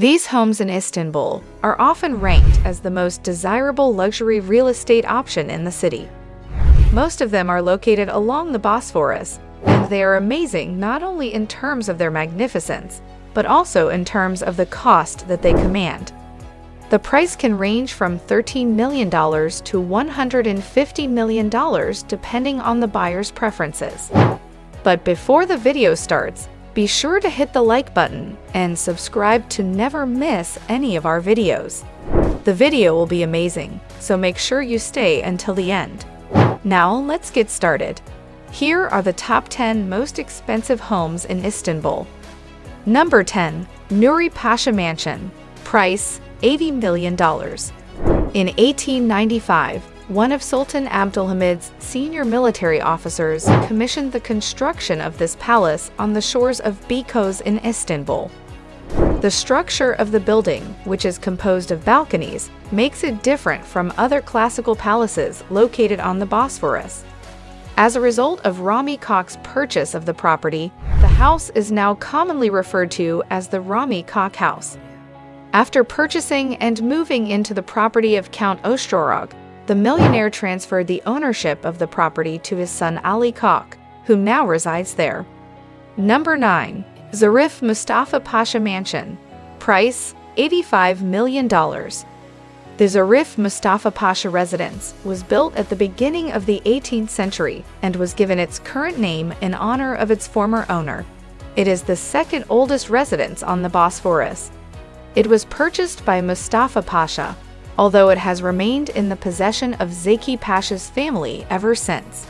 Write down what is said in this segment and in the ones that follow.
These homes in Istanbul are often ranked as the most desirable luxury real estate option in the city. Most of them are located along the Bosphorus, and they are amazing not only in terms of their magnificence, but also in terms of the cost that they command. The price can range from $13 million to $150 million depending on the buyer's preferences. But before the video starts, be sure to hit the like button and subscribe to never miss any of our videos. The video will be amazing, so make sure you stay until the end. Now let's get started. Here are the top 10 most expensive homes in Istanbul. Number 10. Nuri Pasha Mansion. Price, $80 million. In 1895, one of Sultan Abdülhamid's senior military officers commissioned the construction of this palace on the shores of Beykoz in Istanbul. The structure of the building, which is composed of balconies, makes it different from other classical palaces located on the Bosphorus. As a result of Rami Kak's purchase of the property, the house is now commonly referred to as the Rami Kak House. After purchasing and moving into the property of Count Ostrorog, the millionaire transferred the ownership of the property to his son Ali Kak, who now resides there. Number 9. Zarif Mustafa Pasha Mansion. Price, $85 million. The Zarif Mustafa Pasha residence was built at the beginning of the 18th century and was given its current name in honor of its former owner. It is the second oldest residence on the Bosphorus. It was purchased by Mustafa Pasha, although it has remained in the possession of Zeki Pasha's family ever since.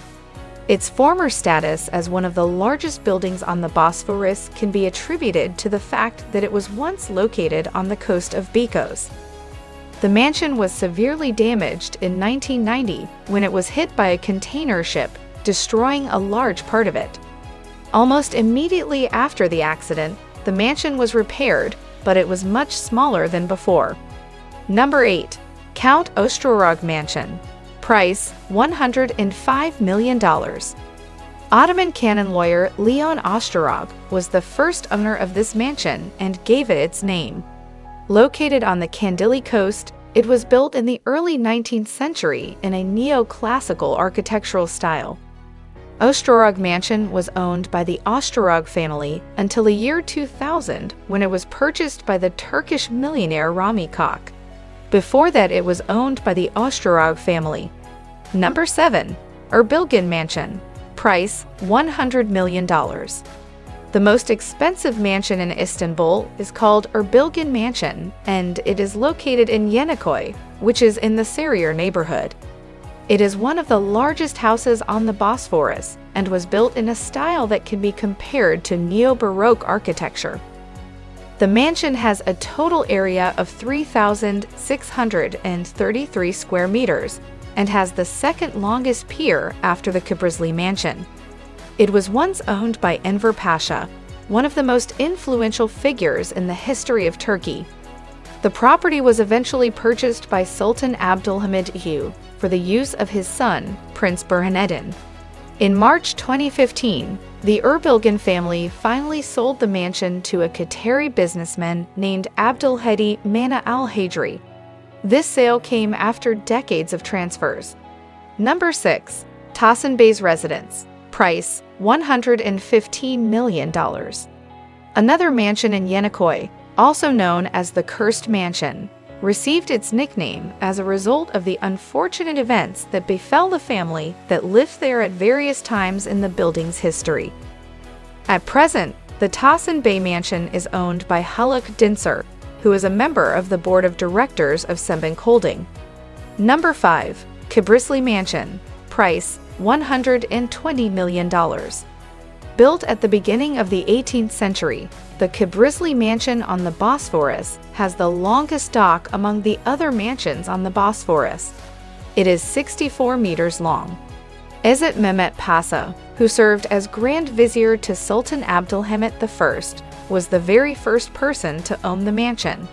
Its former status as one of the largest buildings on the Bosphorus can be attributed to the fact that it was once located on the coast of Beykoz. The mansion was severely damaged in 1990 when it was hit by a container ship, destroying a large part of it. Almost immediately after the accident, the mansion was repaired, but it was much smaller than before. Number 8. Count Ostrorog Mansion. Price, $105 million. Ottoman canon lawyer Leon Ostrorog was the first owner of this mansion and gave it its name. Located on the Kandilli coast, it was built in the early 19th century in a neoclassical architectural style. Ostrorog Mansion was owned by the Ostrorog family until the year 2000 when it was purchased by the Turkish millionaire Rami Kak. Before that, it was owned by the Ostrorog family. Number 7. Erbilgin Mansion. Price, $100 million. The most expensive mansion in Istanbul is called Erbilgin Mansion, and it is located in Yeniköy, which is in the Sarıyer neighborhood. It is one of the largest houses on the Bosphorus and was built in a style that can be compared to neo-Baroque architecture. The mansion has a total area of 3,633 square meters and has the second longest pier after the Kibrizli Mansion. It was once owned by Enver Pasha, one of the most influential figures in the history of Turkey. The property was eventually purchased by Sultan Abdülhamid II for the use of his son, Prince Burhanettin. In March 2015, the Erbilgin family finally sold the mansion to a Qatari businessman named Abdülhadi Mana al-Hadri. This sale came after decades of transfers. Number 6. Tahsin Bey's Residence. Price, $115 million. Another mansion in Yeniköy, also known as the Cursed Mansion, received its nickname as a result of the unfortunate events that befell the family that lived there at various times in the building's history. At present, the Tahsin Bey Mansion is owned by Haluk Dinsar, who is a member of the board of directors of Sembank Holding. Number 5. Kibrizli Mansion. Price, $120 million. Built at the beginning of the 18th century, the Kibrizli Mansion on the Bosphorus has the longest dock among the other mansions on the Bosphorus. It is 64 meters long. İzzet Mehmet Pasha, who served as Grand Vizier to Sultan Abdülhamit I, was the very first person to own the mansion.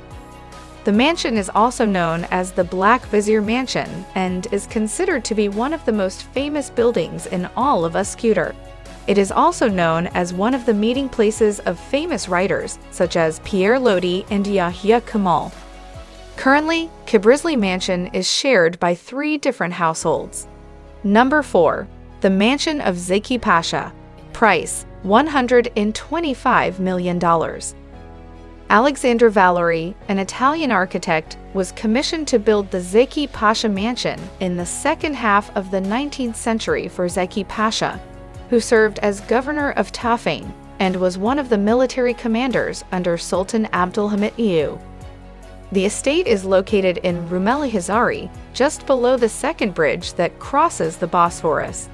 The mansion is also known as the Black Vizier Mansion and is considered to be one of the most famous buildings in all of Üsküdar. It is also known as one of the meeting places of famous writers such as Pierre Lodi and Yahya Kemal. Currently, Kibrizli Mansion is shared by 3 different households. Number 4. The Mansion of Zeki Pasha. Price: $125 million. Alexander Valori, an Italian architect, was commissioned to build the Zeki Pasha Mansion in the second half of the 19th century for Zeki Pasha, who served as governor of Tafain and was one of the military commanders under Sultan Abdülhamit II. The estate is located in Rumeli Hazari, just below the second bridge that crosses the Bosphorus.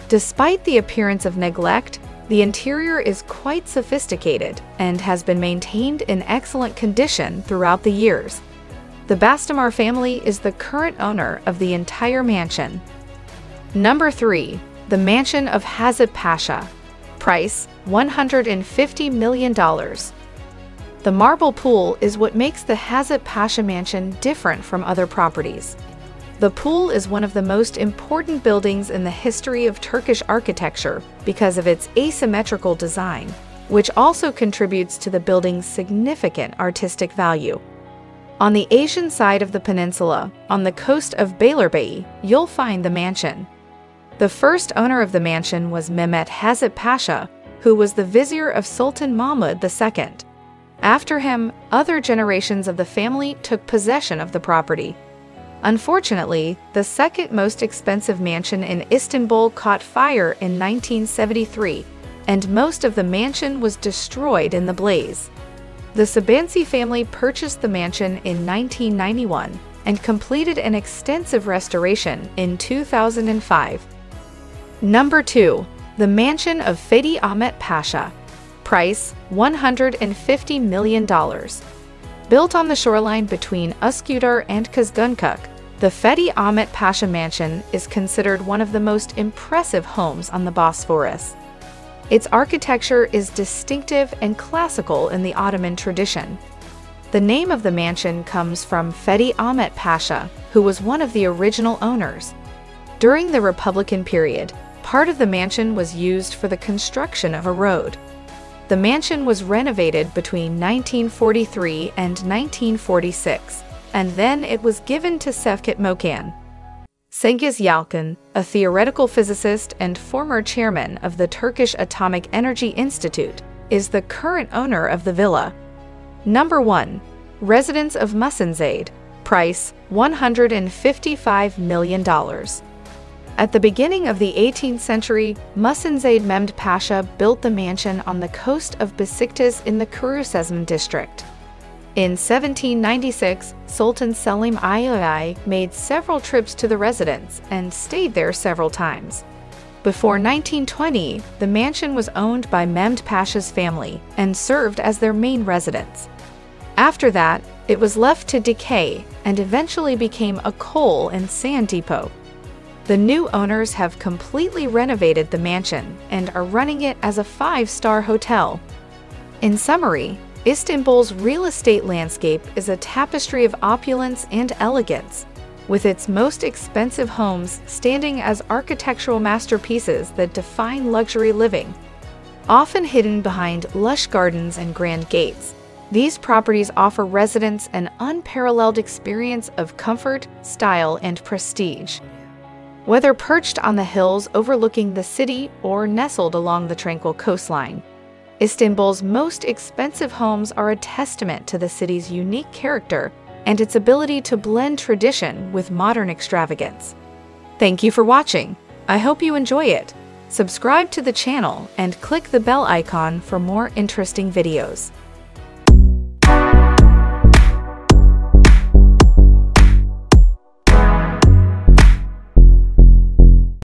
Despite the appearance of neglect, the interior is quite sophisticated and has been maintained in excellent condition throughout the years. The Bastamar family is the current owner of the entire mansion. Number 3. The Mansion of Hazip Pasha. Price: $150 million. The marble pool is what makes the Hazip Pasha Mansion different from other properties. The pool is one of the most important buildings in the history of Turkish architecture because of its asymmetrical design, which also contributes to the building's significant artistic value. On the Asian side of the peninsula, on the coast of Beylerbeyi, you'll find the mansion. The first owner of the mansion was Mehmet Hazip Pasha, who was the vizier of Sultan Mahmud II. After him, other generations of the family took possession of the property. Unfortunately, the second most expensive mansion in Istanbul caught fire in 1973, and most of the mansion was destroyed in the blaze. The Sabansi family purchased the mansion in 1991 and completed an extensive restoration in 2005. Number 2. The Mansion of Fethi Ahmet Pasha. Price: $150 million. Built on the shoreline between Üsküdar and Kızılcık, the Fethi Ahmet Pasha Mansion is considered one of the most impressive homes on the Bosphorus. Its architecture is distinctive and classical in the Ottoman tradition. The name of the mansion comes from Fethi Ahmet Pasha, who was one of the original owners. During the Republican period, part of the mansion was used for the construction of a road. The mansion was renovated between 1943 and 1946, and then it was given to Şevket Mokan. Cengiz Yalçın, a theoretical physicist and former chairman of the Turkish Atomic Energy Institute, is the current owner of the villa. Number 1. Residence of Muhsinzade. Price: $155 million. At the beginning of the 18th century, Muhsinzade Mehmed Pasha built the mansion on the coast of Besiktas in the Kurusezm district. In 1796, Sultan Selim II made several trips to the residence and stayed there several times. Before 1920, the mansion was owned by Mehmed Pasha's family and served as their main residence. After that, it was left to decay and eventually became a coal and sand depot. The new owners have completely renovated the mansion and are running it as a 5-star hotel. In summary, Istanbul's real estate landscape is a tapestry of opulence and elegance, with its most expensive homes standing as architectural masterpieces that define luxury living. Often hidden behind lush gardens and grand gates, these properties offer residents an unparalleled experience of comfort, style, and prestige. Whether perched on the hills overlooking the city or nestled along the tranquil coastline, Istanbul's most expensive homes are a testament to the city's unique character and its ability to blend tradition with modern extravagance. Thank you for watching. I hope you enjoy it. Subscribe to the channel and click the bell icon for more interesting videos.